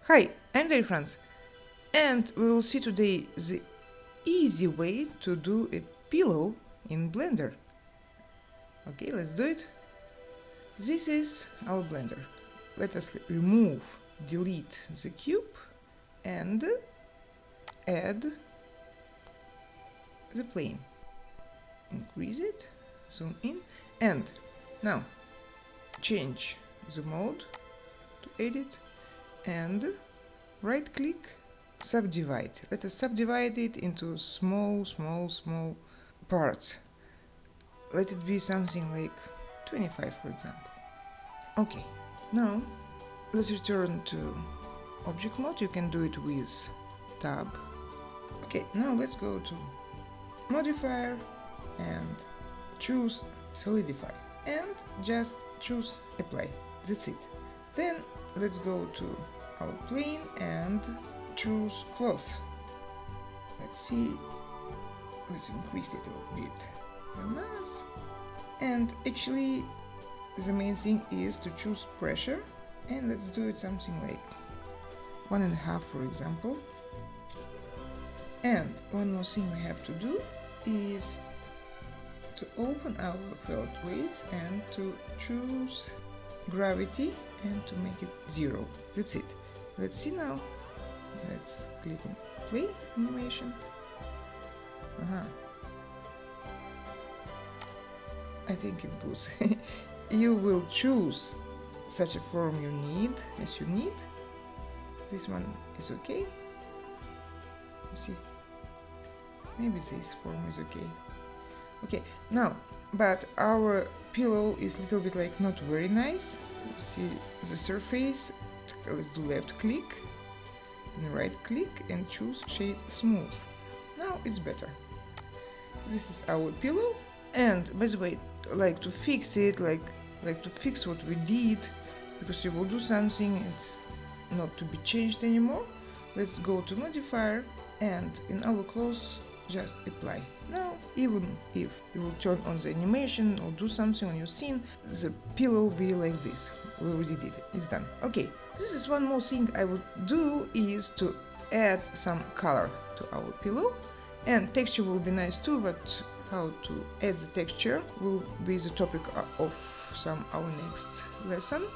Hi, I'm Dari Frants, and we will see today the easy way to do a pillow in Blender. Okay, let's do it. This is our Blender. Let us remove, delete the cube and add the plane. Increase it, zoom in, and now change the mode to edit and right click, subdivide. Let us subdivide it into small parts. Let it be something like 25, for example. Okay, now let's return to object mode. You can do it with tab. Okay, now let's go to modifier and choose solidify and just choose apply. That's it. Then let's go to our plane and choose cloth. Let's see, let's increase it a little bit, the mass, and actually the main thing is to choose pressure, and let's do it something like 1.5, for example. And one more thing we have to do is to open our felt weights and to choose gravity and to make it 0. That's it. Let's see now. Let's click on play animation. I think it goes. You will choose such a form you need, as you need. This one is okay. You see, maybe this form is okay. Okay, now, but our pillow is a little bit like not very nice. You see the surface. Let's do left click and right click and choose shade smooth. Now it's better. This is our pillow, and by the way, like to fix it, like to fix what we did, because you will do something it's not to be changed anymore. Let's go to modifier and in our clothes just apply. Now, even if you will turn on the animation or do something on your scene, the pillow will be like this. We already did it. It's done. Okay, this is one more thing I would do is to add some color to our pillow, and texture will be nice too, but how to add the texture will be the topic of our next lesson.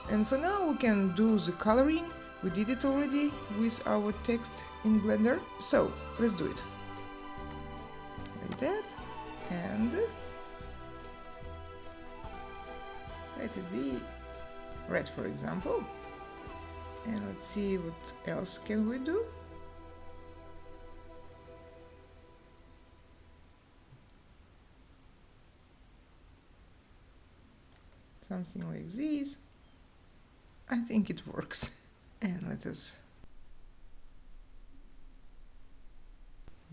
And for now we can do the coloring. We did it already with our text in Blender, so let's do it like that, and let it be red, for example. And let's see what else can we do. Something like this. I think it works. And let us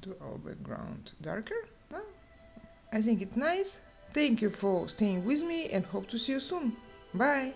do our background darker. Well, I think it's nice. Thank you for staying with me and hope to see you soon. Bye!